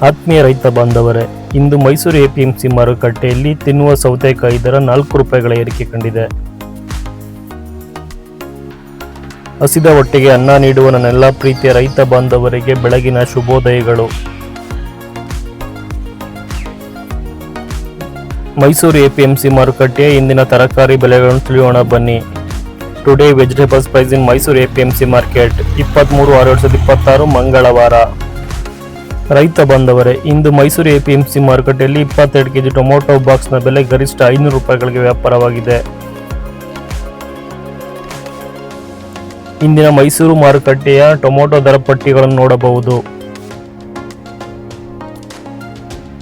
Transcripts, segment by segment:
ಆತ್ಮೀಯ ರೈತ ಬಾಂಧವರೇ, ಇಂದು ಮೈಸೂರು ಎಪಿಎಂಸಿ ಮಾರುಕಟ್ಟೆಯಲ್ಲಿ ತಿನ್ನುವ ಸೌತೆಕಾಯಿ ದರ 4 ರೂಪಾಯಿಗಳ ಏರಿಕೆ ಕಂಡಿದೆ. ಹಸಿದ ಹೊಟ್ಟೆಗೆ ಅನ್ನ ನೀಡುವ ನನ್ನೆಲ್ಲ ಪ್ರೀತಿಯ ರೈತ ಬಾಂಧವರಿಗೆ ಬೆಳಗಿನ ಶುಭೋದಯಗಳು. ಮೈಸೂರು ಎಪಿಎಂಸಿ ಮಾರುಕಟ್ಟೆಯ ಇಂದಿನ ತರಕಾರಿ ಬೆಲೆಗಳನ್ನು ತಿಳಿಯೋಣ ಬನ್ನಿ. ಟುಡೇ ವೆಜಿಟೇಬಲ್ಸ್ ಪ್ರೈಸ್ ಇನ್ ಮೈಸೂರು ಎಪಿಎಂಸಿ ಮಾರ್ಕೆಟ್ 23/6/2026 ಮಂಗಳವಾರ. ರೈತ ಬಾಂಧವರೇ, ಇಂದು ಮೈಸೂರು ಎಪಿಎಂಸಿ ಮಾರುಕಟ್ಟೆಯಲ್ಲಿ 22 ಕೆಜಿ ಟೊಮೊಟೊ ಬಾಕ್ಸ್ನ ಬೆಲೆ ಗರಿಷ್ಠ 500 ರೂಪಾಯಿಗಳಿಗೆ ವ್ಯಾಪಾರವಾಗಿದೆ. ಇಂದಿನ ಮೈಸೂರು ಮಾರುಕಟ್ಟೆಯ ಟೊಮೊಟೊ ದರ ಪಟ್ಟಿಗಳನ್ನು ನೋಡಬಹುದು.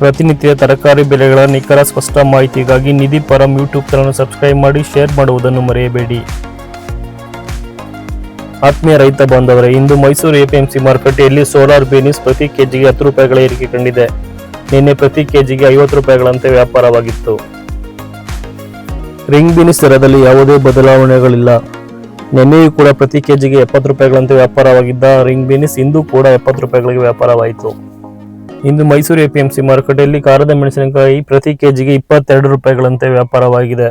ಪ್ರತಿನಿತ್ಯ ತರಕಾರಿ ಬೆಲೆಗಳ ನಿಖರ ಸ್ಪಷ್ಟ ಮಾಹಿತಿಗಾಗಿ ನಿಧಿ ಪರಂ ಯೂಟ್ಯೂಬ್ ಚಾನಲ್ ಸಬ್ಸ್ಕ್ರೈಬ್ ಮಾಡಿ, ಶೇರ್ ಮಾಡುವುದನ್ನು ಮರೆಯಬೇಡಿ. ಆತ್ಮೀಯ ರೈತ ಬಾಂಧವರೇ, ಇಂದು ಮೈಸೂರು ಎಪಿಎಂಸಿ ಮಾರುಕಟ್ಟೆಯಲ್ಲಿ ಸೋಲಾರ್ ಬೀನಿಸ್ ಪ್ರತಿ ಕೆಜಿಗೆ 10 ರೂಪಾಯಿಗಳ ಏರಿಕೆ ಕಂಡಿದೆ. ನಿನ್ನೆ ಪ್ರತಿ ಕೆಜಿಗೆ 50 ರೂಪಾಯಿಗಳಂತೆ ವ್ಯಾಪಾರವಾಗಿತ್ತು. ರಿಂಗ್ ಬೀನಿಸ್ ದರದಲ್ಲಿ ಯಾವುದೇ ಬದಲಾವಣೆಗಳಿಲ್ಲ. ನಿನ್ನೆಯೂ ಕೂಡ ಪ್ರತಿ ಕೆಜಿಗೆ 70 ರೂಪಾಯಿಗಳಂತೆ ವ್ಯಾಪಾರವಾಗಿದ್ದ ರಿಂಗ್ ಬೀನಿಸ್ ಇಂದು ಕೂಡ 70 ರೂಪಾಯಿಗಳಿಗೆ ವ್ಯಾಪಾರವಾಯಿತು. ಇಂದು ಮೈಸೂರು ಎಪಿಎಂಸಿ ಮಾರುಕಟ್ಟೆಯಲ್ಲಿ ಖಾರದ ಮೆಣಸಿನಕಾಯಿ ಪ್ರತಿ ಕೆಜಿಗೆ 22 ರೂಪಾಯಿಗಳಂತೆ ವ್ಯಾಪಾರವಾಗಿದೆ.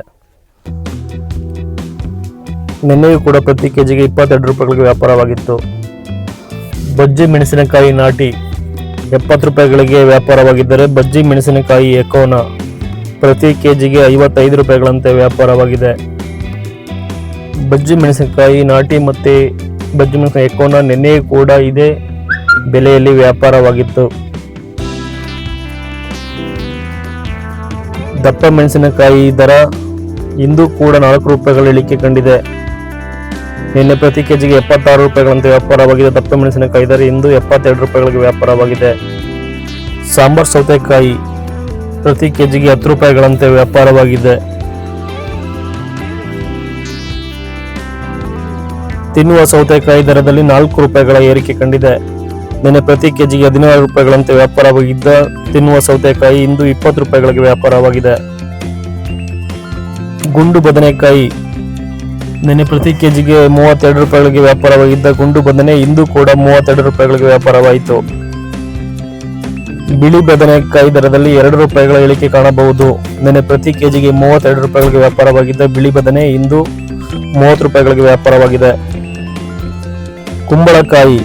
ನಿನ್ನೆಯೂ ಕೂಡ ಪ್ರತಿ ಕೆಜಿಗೆ 22 ರೂಪಾಯಿಗಳಿಗೆ ವ್ಯಾಪಾರವಾಗಿತ್ತು. ಬಜ್ಜಿ ಮೆಣಸಿನಕಾಯಿ ನಾಟಿ 70 ರೂಪಾಯಿಗಳಿಗೆ ವ್ಯಾಪಾರವಾಗಿದ್ದರೆ ಬಜ್ಜಿ ಮೆಣಸಿನಕಾಯಿ ಎಕೋನ ಪ್ರತಿ ಕೆಜಿಗೆ 55 ರೂಪಾಯಿಗಳಂತೆ ವ್ಯಾಪಾರವಾಗಿದೆ. ಬಜ್ಜಿ ಮೆಣಸಿನಕಾಯಿ ನಾಟಿ ಮತ್ತು ಬಜ್ಜಿ ಮೆಣಸಿನಕಾಯಿ ಎಕೋನ ನಿನ್ನೆಯೂ ಕೂಡ ಇದೇ ಬೆಲೆಯಲ್ಲಿ ವ್ಯಾಪಾರವಾಗಿತ್ತು. ದಪ್ಪ ಮೆಣಸಿನಕಾಯಿ ದರ ಇಂದು ಕೂಡ 4 ರೂಪಾಯಿಗಳ ಇಳಿಕೆ ಕಂಡಿದೆ. ನಿನ್ನೆ ಪ್ರತಿ ಕೆಜಿಗೆ 76 ರೂಪಾಯಿಗಳಂತೆ ವ್ಯಾಪಾರವಾಗಿದೆ. ದಪ್ಪ ಮೆಣಸಿನಕಾಯಿ ದರ ಇಂದು 72 ರೂಪಾಯಿಗಳಿಗೆ ವ್ಯಾಪಾರವಾಗಿದೆ. ಸಾಂಬಾರ್ ಸೌತೆಕಾಯಿ ಪ್ರತಿ ಕೆಜಿಗೆ 10 ರೂಪಾಯಿಗಳಂತೆ ವ್ಯಾಪಾರವಾಗಿದೆ. ತಿನ್ನುವ ಸೌತೆಕಾಯಿ ದರದಲ್ಲಿ 4 ರೂಪಾಯಿಗಳ ಏರಿಕೆ ಕಂಡಿದೆ. ನಿನ್ನೆ ಪ್ರತಿ ಕೆಜಿಗೆ 16 ರೂಪಾಯಿಗಳಂತೆ ವ್ಯಾಪಾರವಾಗಿದ್ದ ತಿನ್ನುವ ಸೌತೆಕಾಯಿ ಇಂದು 20 ರೂಪಾಯಿಗಳಿಗೆ ವ್ಯಾಪಾರವಾಗಿದೆ. ಗುಂಡು ಬದನೆಕಾಯಿ ನಿನ್ನೆ ಪ್ರತಿ ಕೆಜಿಗೆ 32 ರೂಪಾಯಿಗಳಿಗೆ ವ್ಯಾಪಾರವಾಗಿದ್ದ ಗುಂಡು ಬದನೆ ಇಂದು ಕೂಡ 32 ರೂಪಾಯಿಗಳಿಗೆ ವ್ಯಾಪಾರವಾಯಿತು. ಬಿಳಿ ಬದನೆಕಾಯಿ ದರದಲ್ಲಿ 2 ರೂಪಾಯಿಗಳ ಇಳಿಕೆ ಕಾಣಬಹುದು. ನಿನ್ನೆ ಪ್ರತಿ ಕೆಜಿಗೆ 32 ರೂಪಾಯಿಗಳಿಗೆ ವ್ಯಾಪಾರವಾಗಿದ್ದ ಬಿಳಿ ಬದನೆ ಇಂದು 30 ರೂಪಾಯಿಗಳಿಗೆ ವ್ಯಾಪಾರವಾಗಿದೆ. ಕುಂಬಳಕಾಯಿ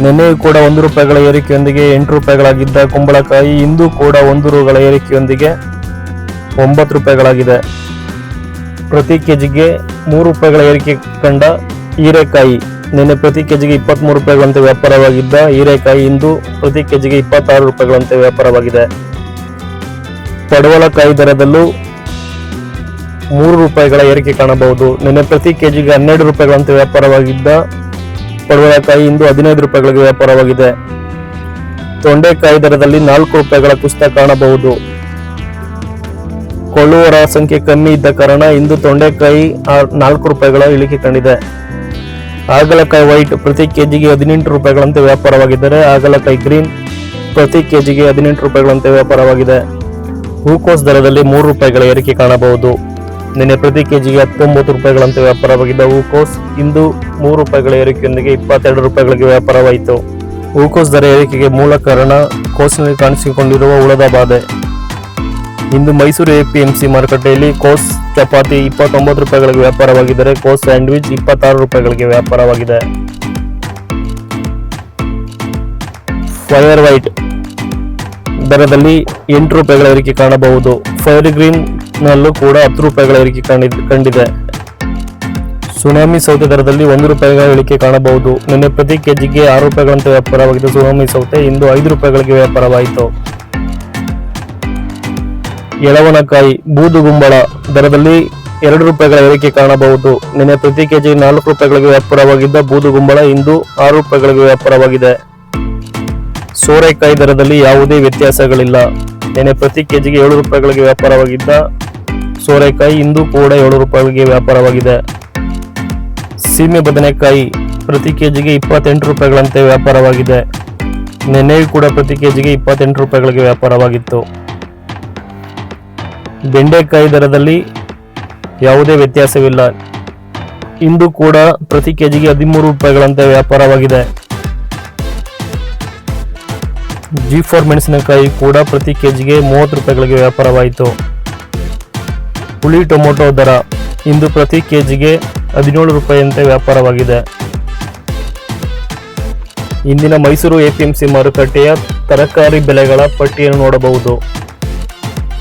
ನಿನ್ನೆಯೂ ಕೂಡ 1 ರೂಪಾಯಿಗಳ ಏರಿಕೆಯೊಂದಿಗೆ 8 ರೂಪಾಯಿಗಳಾಗಿದ್ದ ಕುಂಬಳಕಾಯಿ ಇಂದು ಕೂಡ 1 ರೂಗಳ ಏರಿಕೆಯೊಂದಿಗೆ 9 ರೂಪಾಯಿಗಳಾಗಿದೆ. ಪ್ರತಿ ಕೆಜಿಗೆ 3 ರೂಪಾಯಿಗಳ ಏರಿಕೆ ಕಂಡ ಹೀರೆಕಾಯಿ ನಿನ್ನೆ ಪ್ರತಿ ಕೆಜಿಗೆ 23 ರೂಪಾಯಿಗಳಂತೆ ವ್ಯಾಪಾರವಾಗಿದ್ದ ಹೀರೆಕಾಯಿ ಇಂದು ಪ್ರತಿ ಕೆಜಿಗೆ 26 ರೂಪಾಯಿಗಳಂತೆ ವ್ಯಾಪಾರವಾಗಿದೆ. ಪಡವಲಕಾಯಿ ದರದಲ್ಲೂ 3 ರೂಪಾಯಿಗಳ ಏರಿಕೆ ಕಾಣಬಹುದು. ನಿನ್ನೆ ಪ್ರತಿ ಕೆಜಿಗೆ 12 ರೂಪಾಯಿಗಳಂತೆ ವ್ಯಾಪಾರವಾಗಿದ್ದ ಪಡವಲಕಾಯಿ ಇಂದು 15 ರೂಪಾಯಿಗಳಿಗೆ ವ್ಯಾಪಾರವಾಗಿದೆ. ತೊಂಡೆಕಾಯಿ ದರದಲ್ಲಿ 4 ರೂಪಾಯಿಗಳ ಕುಸಿತ ಕಾಣಬಹುದು. ಕೊಳ್ಳುವರ ಸಂಖ್ಯೆ ಕಮ್ಮಿ ಇದ್ದ ಕಾರಣ ಇಂದು ತೊಂಡೆಕಾಯಿ 4 ರೂಪಾಯಿಗಳ ಇಳಿಕೆ ಕಂಡಿದೆ. ಹಾಗಲಕಾಯಿ ವೈಟ್ ಪ್ರತಿ ಕೆಜಿಗೆ 18 ರೂಪಾಯಿಗಳಂತೆ ವ್ಯಾಪಾರವಾಗಿದ್ದರೆ ಹಾಗಲಕಾಯಿ ಗ್ರೀನ್ ಪ್ರತಿ ಕೆಜಿಗೆ 18 ರೂಪಾಯಿಗಳಂತೆ ವ್ಯಾಪಾರವಾಗಿದೆ. ಹೂಕೋಸ್ ದರದಲ್ಲಿ 3 ರೂಪಾಯಿಗಳ ಏರಿಕೆ ಕಾಣಬಹುದು. ನಿನ್ನೆ ಪ್ರತಿ ಕೆಜಿಗೆ 19 ರೂಪಾಯಿಗಳಂತೆ ವ್ಯಾಪಾರವಾಗಿದ್ದ ಹೂಕೋಸ್ ಇಂದು 3 ರೂಪಾಯಿಗಳ ಏರಿಕೆಯೊಂದಿಗೆ 22 ರೂಪಾಯಿಗಳಿಗೆ ವ್ಯಾಪಾರವಾಯಿತು. ಹೂಕೋಸ್ ದರ ಏರಿಕೆಗೆ ಮೂಲ ಕಾರಣ ಕೋಸ್ನಲ್ಲಿ ಕಾಣಿಸಿಕೊಂಡಿರುವ ಹುಳದ ಬಾಧೆ. ಇಂದು ಮೈಸೂರು ಎಪಿಎಂಸಿ ಮಾರುಕಟ್ಟೆಯಲ್ಲಿ ಕೋಸ್ ಚಪಾತಿ 29 ರೂಪಾಯಿಗಳಿಗೆ ವ್ಯಾಪಾರವಾಗಿದ್ದರೆ ಕೋಸ್ ಸ್ಯಾಂಡ್ವಿಚ್ 26 ರೂಪಾಯಿಗಳಿಗೆ ವ್ಯಾಪಾರವಾಗಿದೆ. ಫೈರ್ ವೈಟ್ ದರದಲ್ಲಿ 8 ರೂಪಾಯಿಗಳ ಏರಿಕೆ ಕಾಣಬಹುದು. ಫೈರ್ ಗ್ರೀನ್ ನಲ್ಲೂ ಕೂಡ 10 ರೂಪಾಯಿಗಳ ಏರಿಕೆ ಕಂಡಿದೆ. ಸುನಾಮಿ ಸೌತೆ ದರದಲ್ಲಿ 1 ರೂಪಾಯಿಗಳ ಇಳಿಕೆ ಕಾಣಬಹುದು. ನಿನ್ನೆ ಪ್ರತಿ ಕೆಜಿಗೆ 6 ರೂಪಾಯಿಗಳಂತೆ ವ್ಯಾಪಾರವಾಗಿದ್ದ ಸುನಾಮಿ ಸೌತೆ ಇಂದು 5 ರೂಪಾಯಿಗಳಿಗೆ ವ್ಯಾಪಾರವಾಯಿತು. ಎಳವನಕಾಯಿ ಬೂದುಗುಂಬಳ ದರದಲ್ಲಿ 2 ರೂಪಾಯಿಗಳ ಏರಿಕೆ ಕಾಣಬಹುದು. ನಿನ್ನೆ ಪ್ರತಿ ಕೆಜಿಗೆ 4 ರೂಪಾಯಿಗಳಿಗೆ ವ್ಯಾಪಾರವಾಗಿದ್ದ ಬೂದುಗುಂಬಳ ಇಂದು 6 ರೂಪಾಯಿಗಳಿಗೆ ವ್ಯಾಪಾರವಾಗಿದೆ. ಸೋರೆಕಾಯಿ ದರದಲ್ಲಿ ಯಾವುದೇ ವ್ಯತ್ಯಾಸಗಳಿಲ್ಲ. ನಿನ್ನೆ ಪ್ರತಿ ಕೆಜಿಗೆ 7 ರೂಪಾಯಿಗಳಿಗೆ ವ್ಯಾಪಾರವಾಗಿದ್ದ ಸೋರೆಕಾಯಿ ಇಂದು ಕೂಡ 7 ರೂಪಾಯಿಗಳಿಗೆ ವ್ಯಾಪಾರವಾಗಿದೆ. ಸೀಮೆ ಬದನೆಕಾಯಿ ಪ್ರತಿ ಕೆಜಿಗೆ 28 ರೂಪಾಯಿಗಳಂತೆ ವ್ಯಾಪಾರವಾಗಿದೆ. ನಿನ್ನೆಯೂ ಕೂಡ ಪ್ರತಿ ಕೆಜಿಗೆ 28 ರೂಪಾಯಿಗಳಿಗೆ ವ್ಯಾಪಾರವಾಗಿತ್ತು. ಬೆಂಡೆಕಾಯಿ ದರದಲ್ಲಿ ಯಾವುದೇ ವ್ಯತ್ಯಾಸವಿಲ್ಲ. ಇಂದು ಕೂಡ ಪ್ರತಿ ಕೆಜಿಗೆ 13 ರೂಪಾಯಿಗಳಂತೆ ವ್ಯಾಪಾರವಾಗಿದೆ. G4 ಮೆಣಸಿನಕಾಯಿ ಕೂಡ ಪ್ರತಿ ಕೆಜಿಗೆ 30 ರೂಪಾಯಿಗಳಿಗೆ ವ್ಯಾಪಾರವಾಯಿತು. ಹುಳಿ ಟೊಮೊಟೊ ದರ ಇಂದು ಪ್ರತಿ ಕೆಜಿಗೆ 17 ರೂಪಾಯಿಯಂತೆ ವ್ಯಾಪಾರವಾಗಿದೆ. ಇಂದಿನ ಮೈಸೂರು APMC ಮಾರುಕಟ್ಟೆಯ ತರಕಾರಿ ಬೆಲೆಗಳ ಪಟ್ಟಿಯನ್ನು ನೋಡಬಹುದು.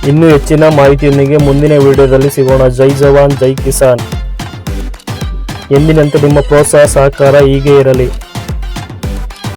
ಇನ್ನೂ ಹೆಚ್ಚಿನ ಮಾಹಿತಿಯೊಂದಿಗೆ ಮುಂದಿನ ವಿಡಿಯೋದಲ್ಲಿ ಸಿಗೋಣ. ಜೈ ಜವಾನ್ ಜೈ ಕಿಸಾನ್. ಎಂದಿನಂತೆ ನಿಮ್ಮ ಪ್ರೋತ್ಸಾಹ ಸಹಕಾರ ಹೀಗೆ ಇರಲಿ.